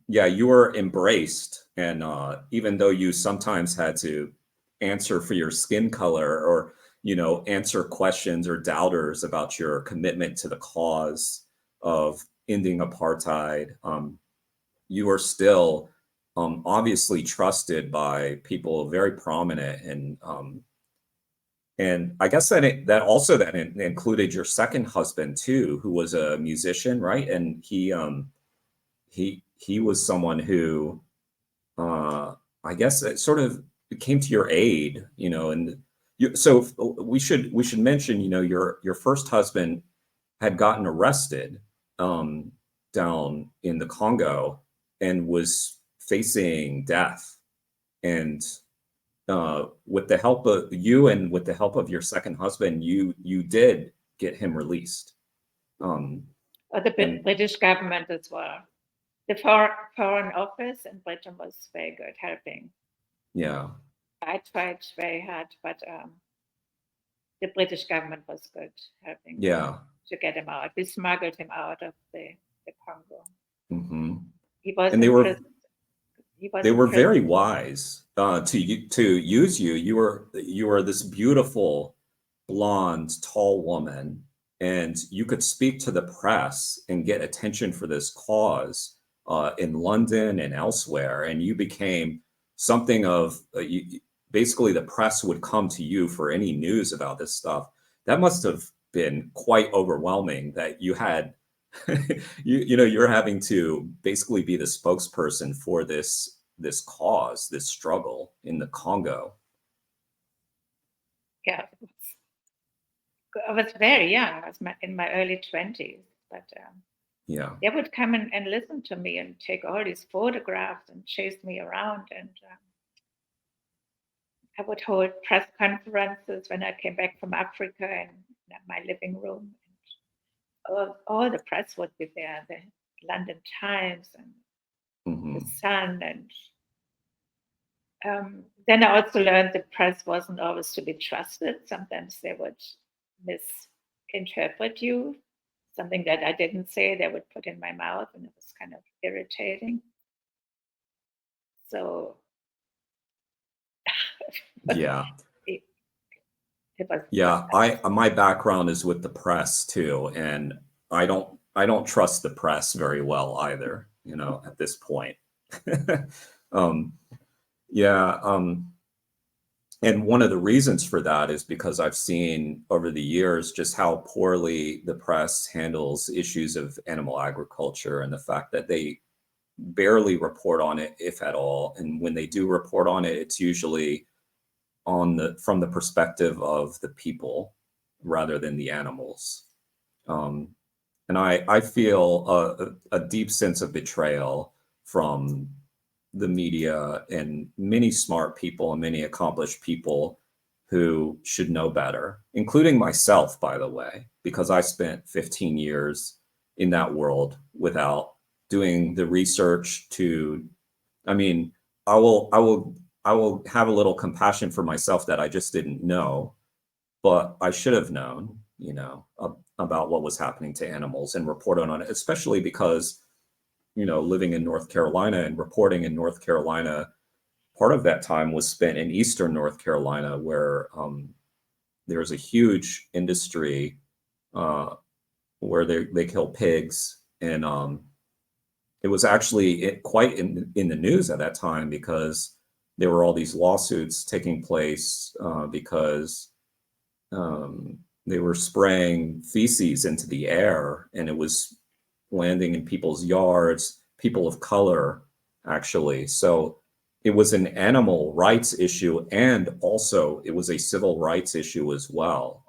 Yeah, you were embraced, and even though you sometimes had to answer for your skin color, or answer questions or doubters about your commitment to the cause of ending apartheid, you are still obviously trusted by people very prominent, and I guess that also included your second husband too, who was a musician, right? And he was someone who I guess it sort of came to your aid, and so we should mention, your first husband had gotten arrested um, down in the Congo and was facing death. And with the help of you and with the help of your second husband, you did get him released. Um, Or the and British government as well. The foreign office in Britain was very good helping. yeah, I tried very hard, but the British government was good helping yeah. to get him out. We smuggled him out of the Congo. Hmm. He was And in prison. He was they in were very prison. wise to use you. You were this beautiful, blonde, tall woman, and you could speak to the press and get attention for this cause in London and elsewhere. And you became something of basically the press would come to you for any news about this stuff. that must have been quite overwhelming that you had, you're having to basically be the spokesperson for this cause, this struggle in the Congo. Yeah, I was very young. I was in my early 20s, but Yeah. they would come and listen to me and take all these photographs and chase me around. And I would hold press conferences when I came back from Africa in my living room. And all the press would be there, the London Times and the Sun. And then I also learned the press wasn't always to be trusted. Sometimes they would misinterpret you. Something that I didn't say, they would put in my mouth, and it was kind of irritating. So Yeah. it was. Yeah, my background is with the press too, and I don't trust the press very well either, at this point. Yeah, and one of the reasons for that is because I've seen over the years just how poorly the press handles issues of animal agriculture and the fact that they barely report on it, if at all. And when they do report on it, it's usually from the perspective of the people rather than the animals. And I feel a deep sense of betrayal from the media and many smart people and many accomplished people who should know better, including myself, by the way, because I spent 15 years in that world without doing the research I mean, I will have a little compassion for myself that I just didn't know, but I should have known, about what was happening to animals and reported on it, especially because, living in North Carolina and reporting in North Carolina, part of that time was spent in Eastern North Carolina, where there's a huge industry where they kill pigs. And it was actually quite in the news at that time because there were all these lawsuits taking place because they were spraying feces into the air and it was landing in people's yards, people of color, actually. So it was an animal rights issue and also it was a civil rights issue as well.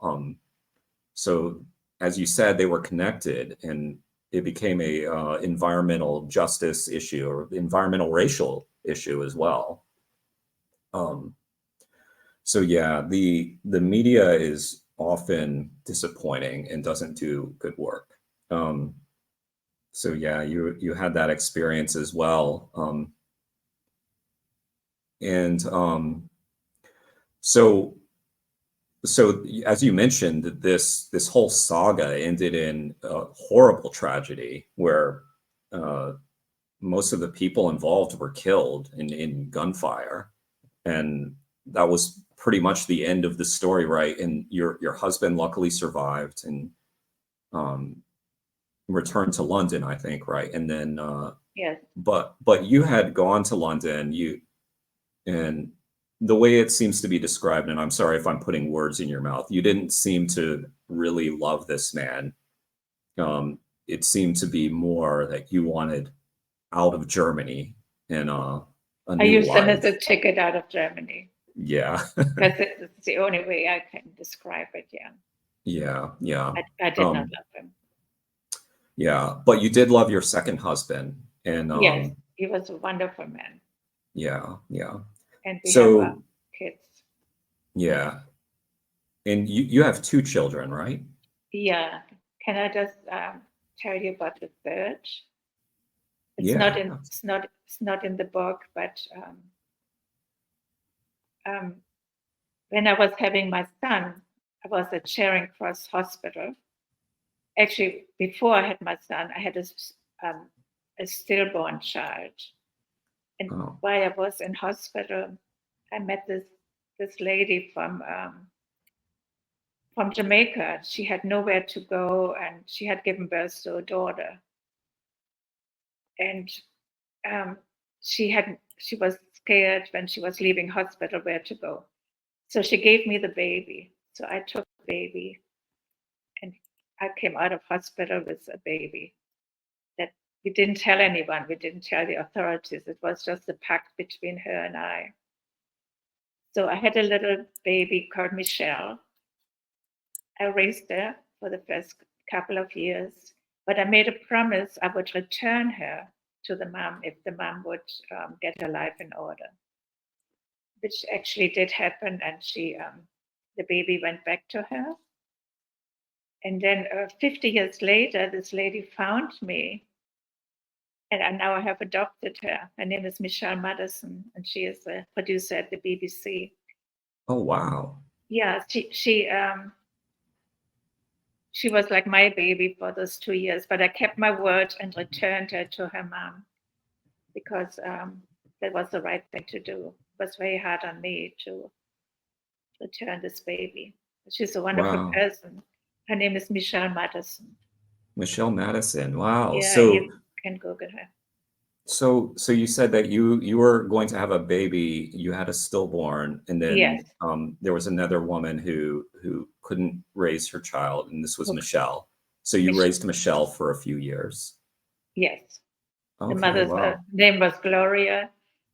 So as you said, they were connected and it became a environmental justice issue or environmental racial issue as well. So yeah, the media is often disappointing and doesn't do good work. So yeah, you had that experience as well. And so as you mentioned, this whole saga ended in a horrible tragedy where most of the people involved were killed in gunfire, and that was pretty much the end of the story, right? And your husband luckily survived and returned to London, I think, right? And then Yes. But you had gone to London, and the way it seems to be described, and I'm sorry if I'm putting words in your mouth, you didn't seem to really love this man. It seemed to be more that you wanted out of Germany and a I new used them as life. a ticket out of Germany Yeah. because it's the only way I can describe it. Yeah. Yeah. I did not love him. Yeah, but you did love your second husband, and Yes, he was a wonderful man. yeah. And we have So kids. yeah, and you have two children, right? Yeah. Can I just tell you about the third? It's not Yeah. in it's not in the book, but when I was having my son, I was at Charing Cross Hospital. Actually, before I had my son, I had a stillborn child. And Oh. while I was in hospital, I met this lady from Jamaica. She had nowhere to go, and she had given birth to a daughter. And she was scared when she was leaving hospital where to go. So she gave me the baby. So I took baby. And I came out of hospital with a baby that we didn't tell anyone. We didn't tell the authorities. It was just a pact between her and I. So I had a little baby called Michelle. I raised her for the first couple of years, but I made a promise I would return her to the mom if the mom would get her life in order, which actually did happen. And the baby went back to her. And then 50 years later, this lady found me, and now I have adopted her. Her name is Michelle Madison, and she is a producer at the BBC. Oh, wow. Yeah, she was like my baby for those 2 years, but I kept my word and returned her to her mom because that was the right thing to do. It was very hard on me to return this baby. She's a wonderful Wow. person. Her name is Michelle Madison. Michelle Madison. Wow. Yeah, So you can Google her. so you said that you were going to have a baby, you had a stillborn, and then Yes. there was another woman who couldn't raise her child, and this was Okay. Michelle. So you raised Michelle for a few years. Yes. The Okay, mother's wow. name was Gloria,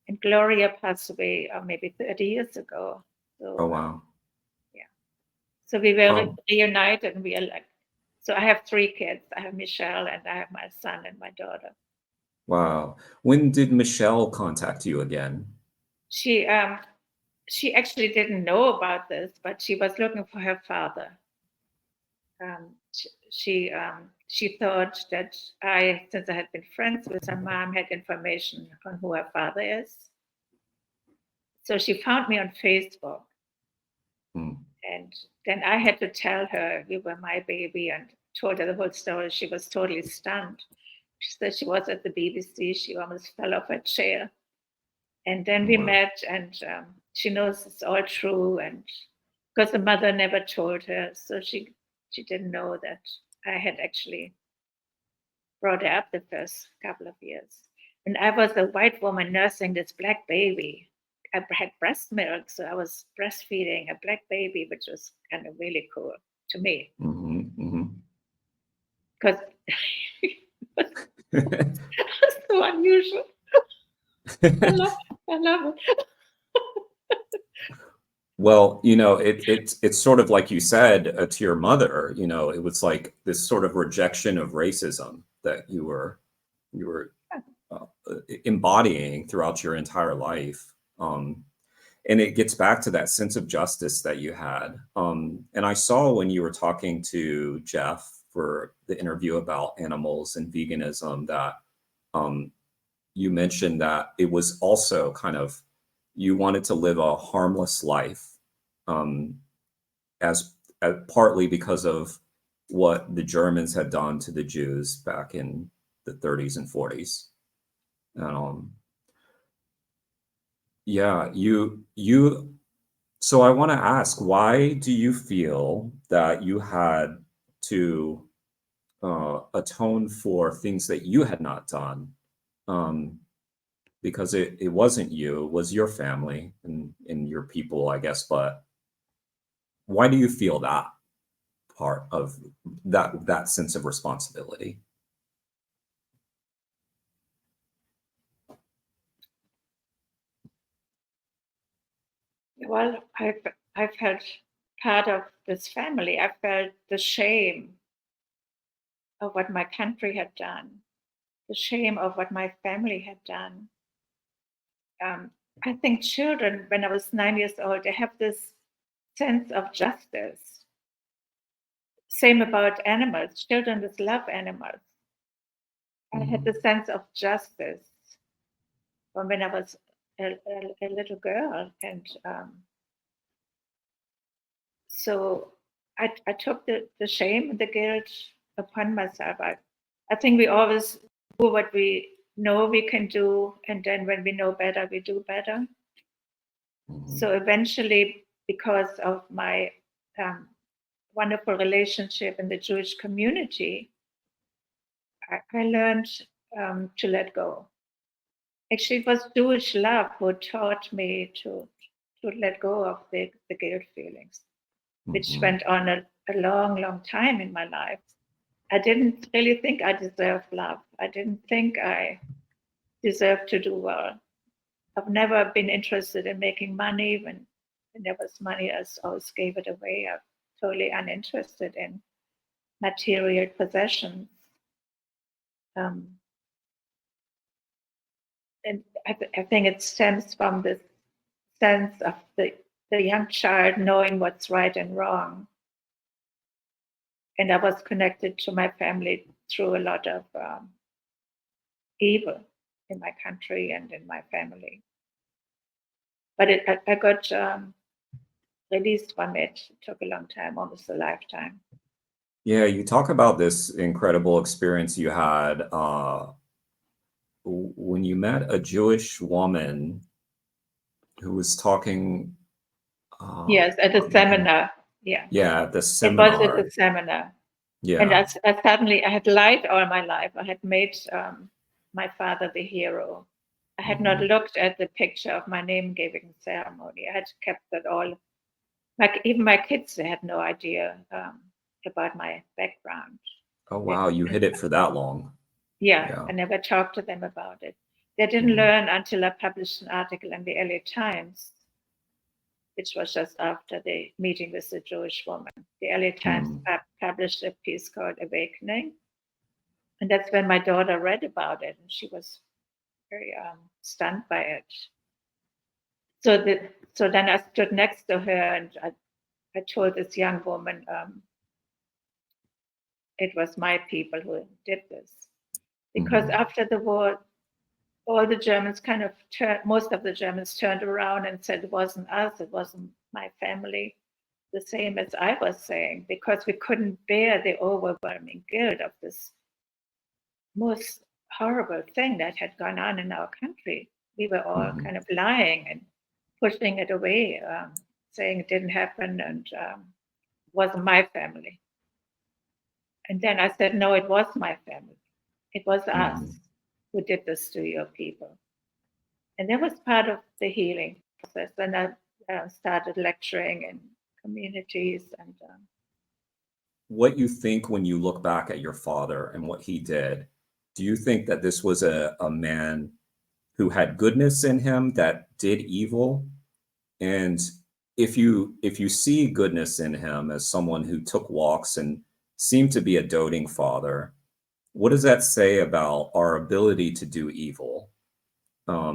and Gloria passed away maybe 30 years ago. Oh, So wow. yeah. So we were Um, reunited, and we are like. So I have 3 kids. I have Michelle, and I have my son and my daughter. wow. When did Michelle contact you again? She actually didn't know about this, but she was looking for her father. She thought that since I had been friends with her mom, had information on who her father is. So she found me on Facebook. Hmm. And then I had to tell her you were my baby and told her the whole story. She was totally stunned. She said she was at the BBC. She almost fell off her chair. And then we Wow. met, and she knows it's all true. And because the mother never told her, so she didn't know that I had actually brought her up the first couple of years. And I was a white woman nursing this black baby. I had breast milk, so I was breastfeeding a black baby, which was kind of really cool to me because it was so unusual. I love it. Well, it's sort of like you said to your mother, it was like this sort of rejection of racism that you were uh, embodying throughout your entire life. And it gets back to that sense of justice that you had. And I saw when you were talking to Jeff for the interview about animals and veganism that you mentioned that it was also kind of you wanted to live a harmless life um, as partly because of what the Germans had done to the Jews back in the 30s and 40s. And yeah, you. So I want to ask, why do you feel that you had to atone for things that you had not done? Because it wasn't you, it was your family and your people, I guess. But why do you feel that part of that sense of responsibility? Well, I felt part of this family. I felt the shame of what my country had done, the shame of what my family had done. I think children, when I was 9 years old, they have this sense of justice. Same about animals. Children just love animals. I had the sense of justice from when I was a little girl. And so I took the shame and the guilt upon myself. I think we always do what we know we can do. And then when we know better, we do better. So eventually, because of my wonderful relationship in the Jewish community, I learned to let go. Actually, it was Jewish love who taught me to let go of the guilt feelings. which went on a long, long time in my life. I didn't really think I deserved love. I didn't think I deserved to do well. I've never been interested in making money. When there was money, I always gave it away. I'm totally uninterested in material possessions. And I think it stems from this sense of the young child knowing what's right and wrong. And I was connected to my family through a lot of evil in my country and in my family. But I got released from it. It took a long time, almost a lifetime. Yeah, you talk about this incredible experience you had when you met a Jewish woman who was talking. Yes, at the seminar. Yeah. Yeah, the It was seminar. at the seminar. Yeah. And I suddenly, I had lied all my life. I had made my father the hero. I had not looked at the picture of my name giving ceremony. I had kept that all. Like even my kids, they had no idea about my background. Oh, wow. You hid it for that long. Yeah, I never talked to them about it. They didn't learn until I published an article in the LA Times, which was just after the meeting with the Jewish woman. The LA Times published a piece called Awakening. And that's when my daughter read about it, and she was very stunned by it. So then I stood next to her, and I told this young woman, it was my people who did this. Because after the war, all the Germans most of the Germans turned around and said it wasn't us, it wasn't my family. The same as I was saying, because we couldn't bear the overwhelming guilt of this most horrible thing that had gone on in our country. We were all kind of lying and pushing it away, saying it didn't happen and wasn't my family. And then I said, no, it was my family. It was us who did this to your people. And that was part of the healing process. And I started lecturing in communities. And what you think when you look back at your father and what he did, do you think that this was a man who had goodness in him that did evil? And if you see goodness in him as someone who took walks and seemed to be a doting father, what does that say about our ability to do evil? How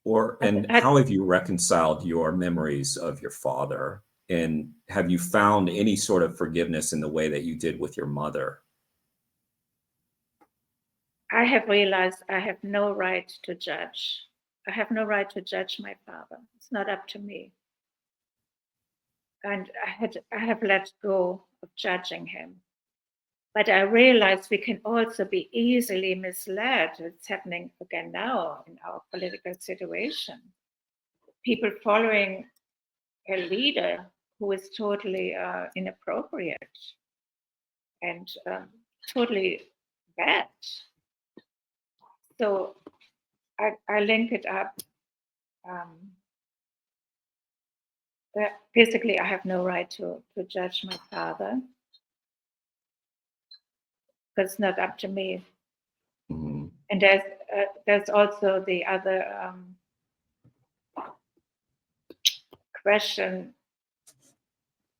have you reconciled your memories of your father? And have you found any sort of forgiveness in the way that you did with your mother? I have realized I have no right to judge. I have no right to judge my father. It's not up to me. And I have let go of judging him. But I realize we can also be easily misled. It's happening again now in our political situation. People following a leader who is totally inappropriate and totally bad. So I link it up. Basically, I have no right to judge my father. Because it's not up to me. And there's also the other question: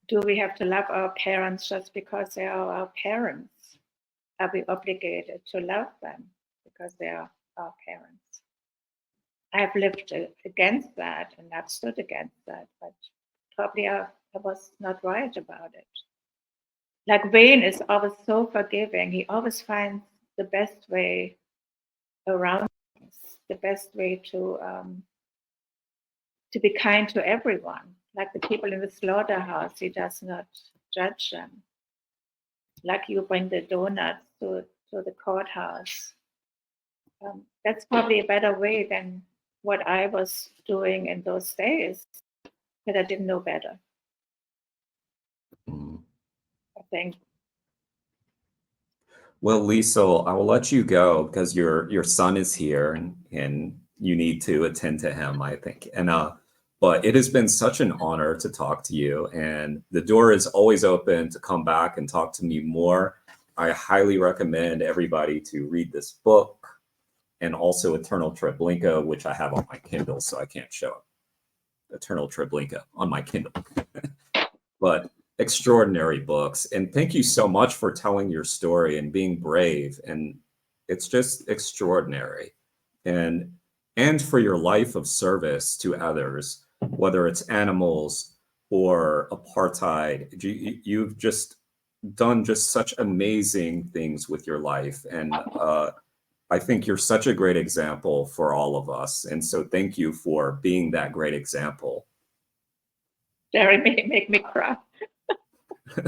do we have to love our parents just because they are our parents? Are we obligated to love them because they are our parents? I've lived against that, and I've stood against that, but probably I was not right about it. Like Wayne is always so forgiving. He always finds the best way around us, the best way to be kind to everyone. Like the people in the slaughterhouse, he does not judge them. Like you bring the donuts to the courthouse. That's probably a better way than what I was doing in those days, but I didn't know better. I think. Well, Liesl, I will let you go because your son is here and you need to attend to him, I think. And But it has been such an honor to talk to you, and the door is always open to come back and talk to me more. I highly recommend everybody to read this book, and also Eternal Treblinka, which I have on my Kindle, so I can't show it. Eternal Treblinka on my Kindle. But extraordinary books. And thank you so much for telling your story and being brave. And it's just extraordinary. And for your life of service to others, whether it's animals or apartheid, you've just done just such amazing things with your life. And I think you're such a great example for all of us. And so thank you for being that great example. Jerry, make me cry.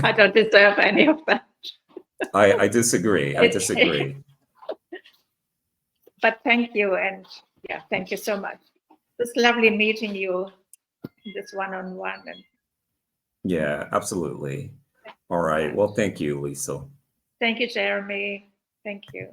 I don't deserve any of that. I disagree. I disagree. But thank you. And yeah, thank you so much. It's lovely meeting you, this one-on-one. And Yeah, absolutely. All right. Well, thank you, Liesl. thank you, Jeremy. Thank you.